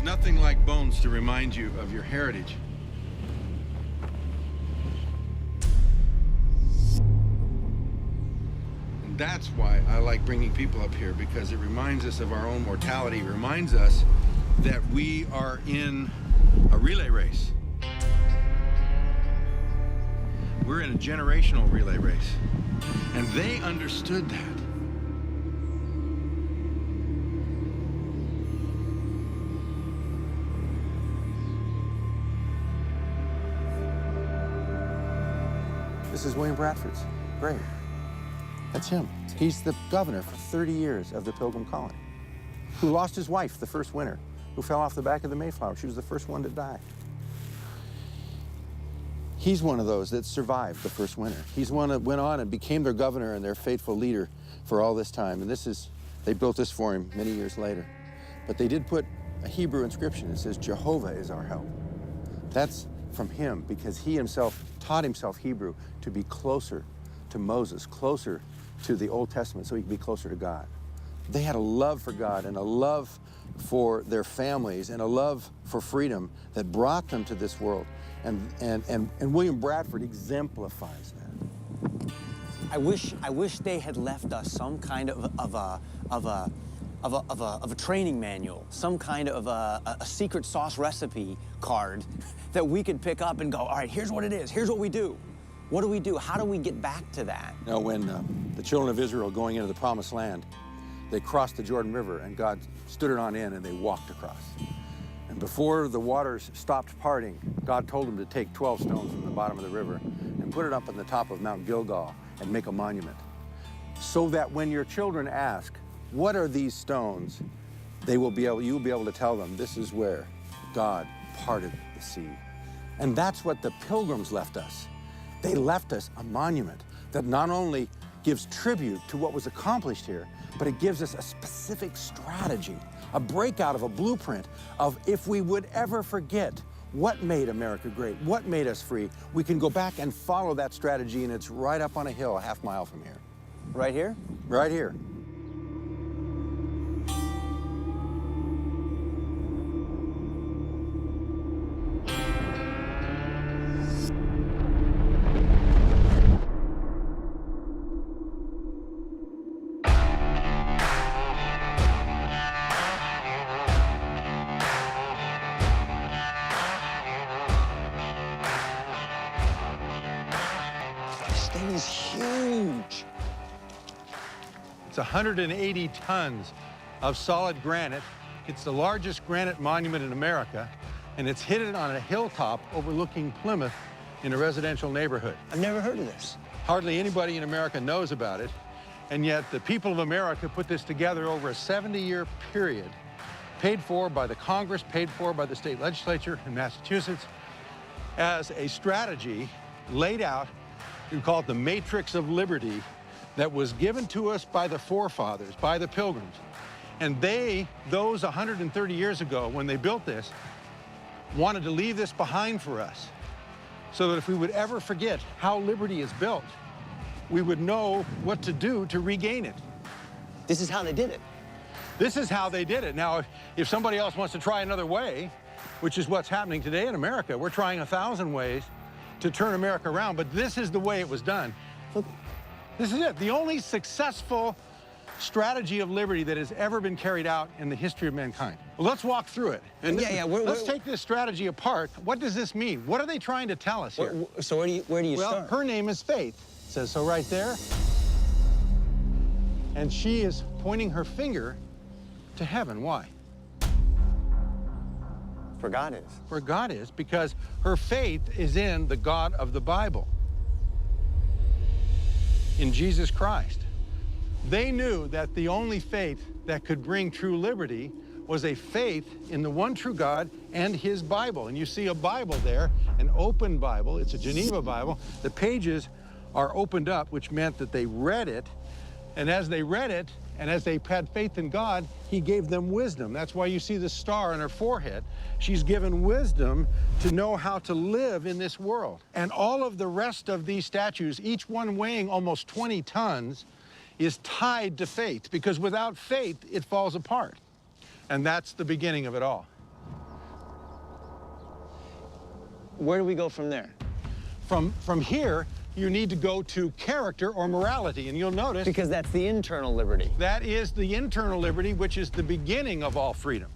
There's nothing like bones to remind you of your heritage. And that's why I like bringing people up here, because it reminds us of our own mortality, it reminds us that we are in a relay race. We're in a generational relay race, and they understood that. This is William Bradford's grave. That's him. He's the governor for 30 years of the Pilgrim colony, who lost his wife the first winter, who fell off the back of the Mayflower. She was the first one to die. He's one of those that survived the first winter. He's one that went on and became their governor and their faithful leader for all this time. And they built this for him many years later. But they did put a Hebrew inscription. It says, Jehovah is our help. That's from him, because he himself taught himself Hebrew to be closer to Moses, closer to the Old Testament, so he could be closer to God. They had a love for God and a love for their families and a love for freedom that brought them to this world. And William Bradford exemplifies that. I wish they had left us some kind of a training manual, some kind of a secret sauce recipe card that we could pick up and go, all right, here's what it is, here's what we do. What do we do? How do we get back to that? You know, when the children of Israel going into the Promised Land, they crossed the Jordan River, and God stood it on in, and they walked across. And before the waters stopped parting, God told them to take 12 stones from the bottom of the river and put it up on the top of Mount Gilgal and make a monument, so that when your children ask, what are these stones, you'll be able to tell them, this is where God parted the sea. And that's what the Pilgrims left us. They left us a monument that not only gives tribute to what was accomplished here, but it gives us a specific strategy, a breakout of a blueprint of, if we would ever forget what made America great, what made us free, we can go back and follow that strategy, and it's right up on a hill a half-mile from here. Right here? Right here. Is huge. It's 180 tons of solid granite. It's the largest granite monument in America, and it's hidden on a hilltop overlooking Plymouth in a residential neighborhood. I've never heard of this. Hardly anybody in America knows about it, and yet the people of America put this together over a 70-year period, paid for by the Congress, paid for by the state legislature in Massachusetts, as a strategy laid out. We call it the Matrix of Liberty, that was given to us by the forefathers, by the Pilgrims. And those 130 years ago, when they built this, wanted to leave this behind for us, so that if we would ever forget how liberty is built, we would know what to do to regain it. This is how they did it. This is how they did it. Now, if somebody else wants to try another way, which is what's happening today in America, we're trying 1,000 ways to turn America around, but this is the way it was done. This is it. The only successful strategy of liberty that has ever been carried out in the history of mankind. Well, let's walk through it. And let's take this strategy apart. What does this mean? What are they trying to tell us here? So where do you start? Well, her name is Faith. It says so right there. And she is pointing her finger to heaven. Why? For God is. For God is, because her faith is in the God of the Bible, in Jesus Christ. They knew that the only faith that could bring true liberty was a faith in the one true God and his Bible. And you see a Bible there, an open Bible. It's a Geneva Bible. The pages are opened up, which meant that they read it. And as they read it, and as they had faith in God, he gave them wisdom. That's why you see the star on her forehead. She's given wisdom to know how to live in this world. And all of the rest of these statues, each one weighing almost 20 tons, is tied to faith, because without faith, it falls apart. And that's the beginning of it all. Where do we go from there? From here, you need to go to character or morality, and you'll notice... Because that's the internal liberty. That is the internal liberty, which is the beginning of all freedom.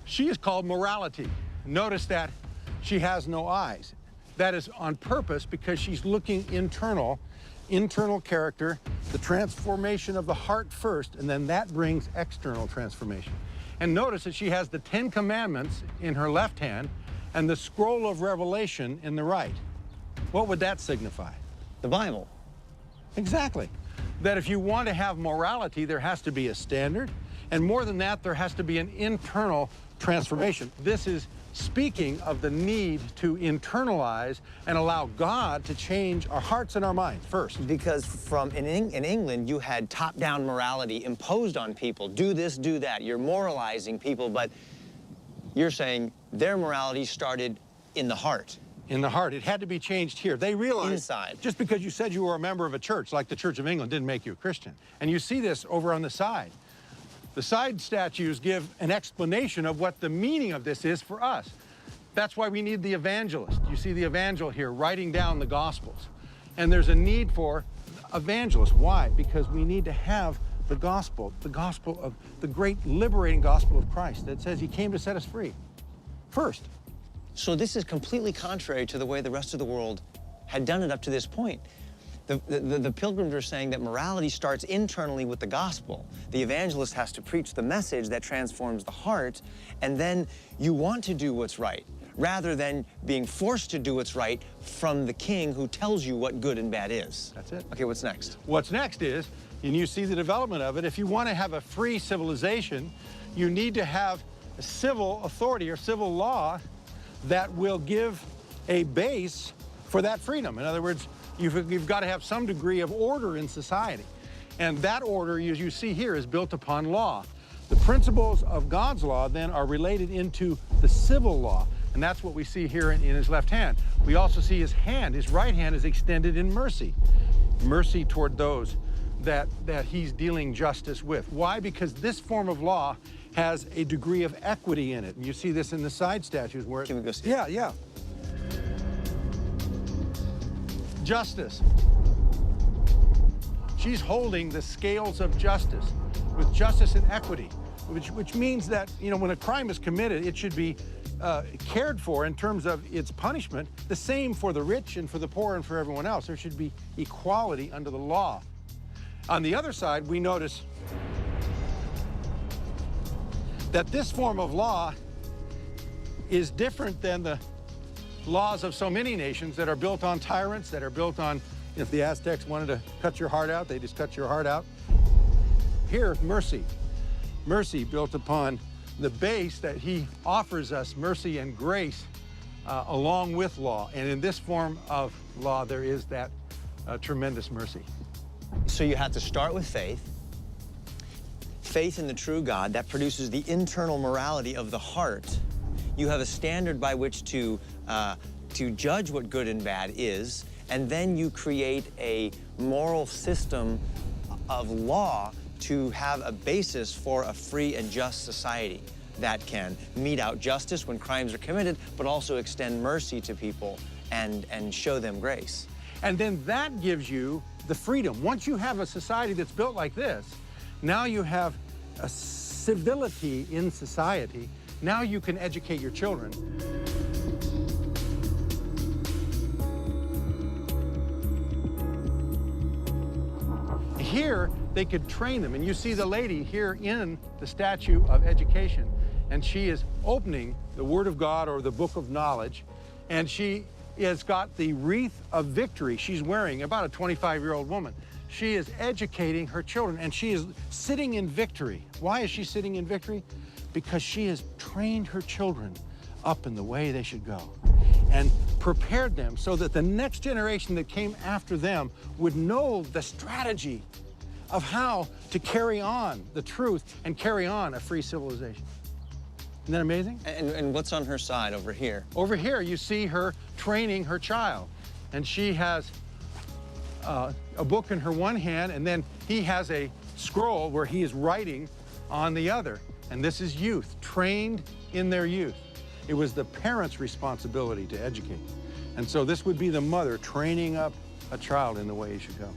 She is called morality. Notice that she has no eyes. That is on purpose because she's looking internal character, the transformation of the heart first, and then that brings external transformation. And notice that she has the 10 Commandments in her left hand and the scroll of Revelation in the right. What would that signify? The Bible. Exactly. That if you want to have morality, there has to be a standard, and more than that, there has to be an internal transformation. This is speaking of the need to internalize and allow God to change our hearts and our minds first. Because in England, you had top-down morality imposed on people. Do this, do that. You're moralizing people, but you're saying their morality started in the heart. In the heart. It had to be changed here. They realized Inside. Just because you said you were a member of a church, like the Church of England, didn't make you a Christian. And you see this over on the side. The side statues give an explanation of what the meaning of this is for us. That's why we need the evangelist. You see the evangel here writing down the Gospels. And there's a need for evangelists. Why? Because we need to have the gospel of the great liberating gospel of Christ that says he came to set us free. First. So this is completely contrary to the way the rest of the world had done it up to this point. The Pilgrims are saying that morality starts internally with the gospel. The evangelist has to preach the message that transforms the heart, and then you want to do what's right, rather than being forced to do what's right from the king who tells you what good and bad is. That's it. Okay, what's next? What's next is, and you see the development of it, if you want to have a free civilization, you need to have a civil authority or civil law that will give a base for that freedom. In other words, you've got to have some degree of order in society. And that order, as you see here, is built upon law. The principles of God's law then are related into the civil law. And that's what we see here in his left hand. We also see his hand, his right hand is extended in mercy. Mercy toward those that he's dealing justice with. Why? Because this form of law has a degree of equity in it. And you see this in the side statues where... Can we go see? Yeah. Justice. She's holding the scales of justice with justice and equity, which means that, you know, when a crime is committed, it should be cared for in terms of its punishment, the same for the rich and for the poor and for everyone else. There should be equality under the law. On the other side, we notice that this form of law is different than the laws of so many nations that are built on tyrants, that are built on, if the Aztecs wanted to cut your heart out, they just cut your heart out. Here, mercy. Mercy built upon the base that he offers us, mercy and grace, along with law. And in this form of law, there is that tremendous mercy. So you have to start with faith. Faith in the true God, that produces the internal morality of the heart. You have a standard by which to judge what good and bad is, and then you create a moral system of law to have a basis for a free and just society that can mete out justice when crimes are committed, but also extend mercy to people and show them grace. And then that gives you the freedom. Once you have a society that's built like this, now you have a civility in society. Now you can educate your children. Here, they could train them. And you see the lady here in the statue of education. And she is opening the Word of God or the Book of Knowledge. And she has got the wreath of victory she's wearing, about a 25-year-old woman. She is educating her children, and she is sitting in victory. Why is she sitting in victory? Because she has trained her children up in the way they should go and prepared them so that the next generation that came after them would know the strategy of how to carry on the truth and carry on a free civilization. Isn't that amazing? And what's on her side over here? Over here, you see her training her child. And she has a book in her one hand, and then he has a scroll where he is writing on the other. And this is youth, trained in their youth. It was the parents' responsibility to educate. And so this would be the mother training up a child in the way he should go.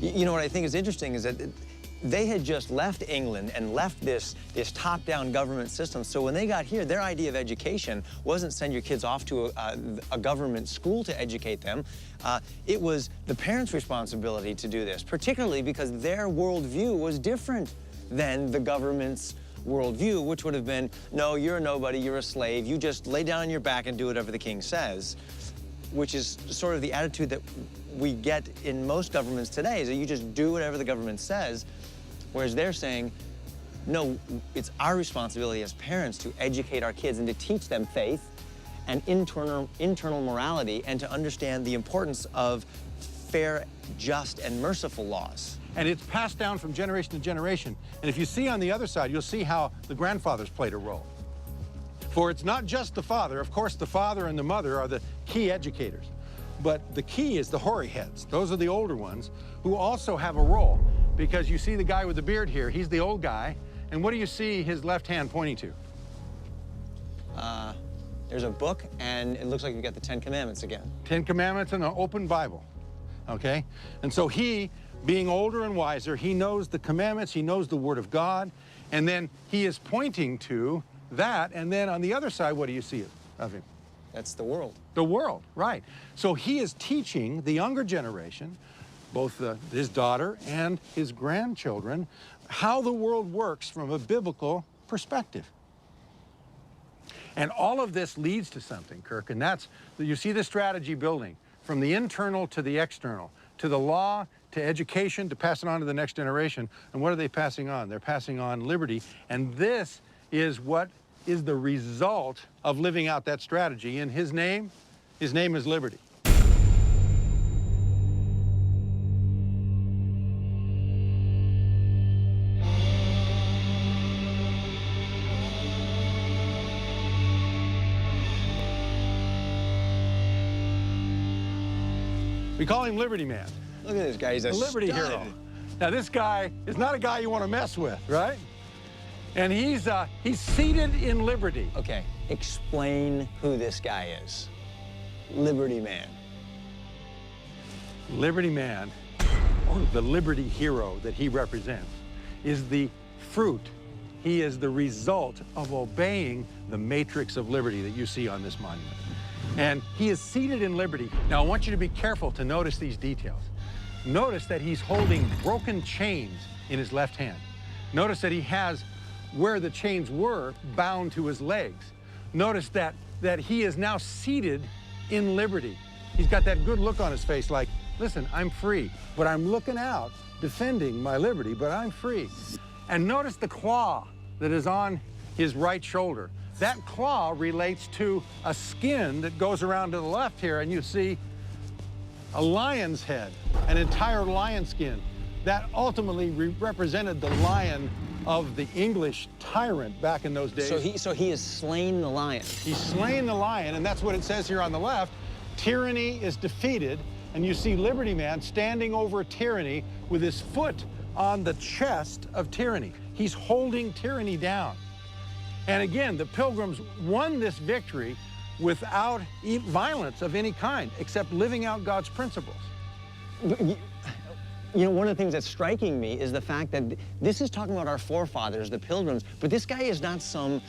You know what I think is interesting is that they had just left England and left this top-down government system. So when they got here, their idea of education wasn't send your kids off to a government school to educate them. It was the parents' responsibility to do this, particularly because their worldview was different than the government's worldview, which would have been, no, you're a nobody, you're a slave, you just lay down on your back and do whatever the king says, which is sort of the attitude that we get in most governments today, is that you just do whatever the government says, whereas they're saying, no, it's our responsibility as parents to educate our kids and to teach them faith and internal morality and to understand the importance of fair, just, and merciful laws. And it's passed down from generation to generation. And if you see on the other side, you'll see how the grandfathers played a role. For it's not just the father. Of course, the father and the mother are the key educators. But the key is the hoary heads. Those are the older ones who also have a role. Because you see the guy with the beard here, he's the old guy. And what do you see his left hand pointing to? There's a book, and it looks like you've got the 10 Commandments again. 10 Commandments and an open Bible, okay? And so he, being older and wiser, he knows the commandments, he knows the Word of God, and then he is pointing to that, and then on the other side, what do you see of him? That's the world. The world, right. So he is teaching the younger generation, both his daughter and his grandchildren, how the world works from a biblical perspective. And all of this leads to something, Kirk, and that's, you see the strategy building from the internal to the external, to the law, to education, to pass it on to the next generation. And what are they passing on? They're passing on liberty. And this is what is the result of living out that strategy. In his name is liberty. We call him Liberty Man. Look at this guy, he's a Liberty stud. hero. Now this guy is not a guy you want to mess with, right? And he's seated in liberty. Okay, explain who this guy is. Liberty Man. Liberty Man, or the liberty hero that he represents, is the fruit. He is the result of obeying the matrix of liberty that you see on this monument. And he is seated in liberty. Now, I want you to be careful to notice these details. Notice that he's holding broken chains in his left hand. Notice that he has, where the chains were, bound to his legs. Notice that he is now seated in liberty. He's got that good look on his face like, listen, I'm free, but I'm looking out, defending my liberty, but I'm free. And notice the claw that is on his right shoulder. That claw relates to a skin that goes around to the left here, and you see a lion's head, an entire lion skin. That ultimately represented the lion of the English tyrant back in those days. So he has slain the lion. He's slain the lion, and that's what it says here on the left. Tyranny is defeated, and you see Liberty Man standing over tyranny with his foot on the chest of tyranny. He's holding tyranny down. And again, the Pilgrims won this victory without violence of any kind, except living out God's principles. You know, one of the things that's striking me is the fact that this is talking about our forefathers, the Pilgrims, but this guy is not some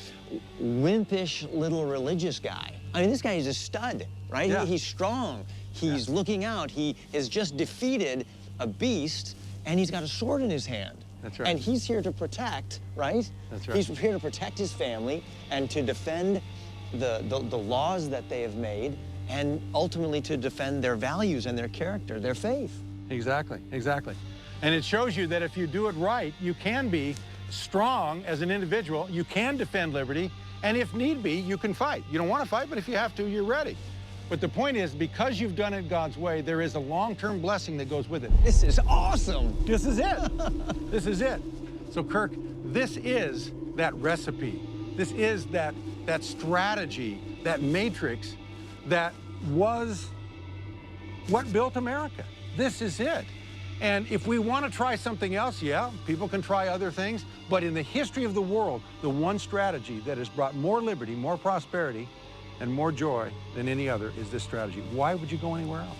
wimpish little religious guy. I mean, this guy is a stud, right? Yeah. He's strong. He's looking out. He has just defeated a beast, and he's got a sword in his hand. That's right. And he's here to protect, right? That's right. He's here to protect his family and to defend the laws that they have made, and ultimately to defend their values and their character, their faith. Exactly, exactly. And it shows you that if you do it right, you can be strong as an individual, you can defend liberty, and if need be, you can fight. You don't want to fight, but if you have to, you're ready. But the point is, because you've done it God's way, there is a long-term blessing that goes with it. This is awesome. This is it. This is it. So, Kirk, this is that recipe. This is that strategy, that matrix that was what built America. This is it. And if we want to try something else, yeah, people can try other things. But in the history of the world, the one strategy that has brought more liberty, more prosperity, and more joy than any other is this strategy. Why would you go anywhere else?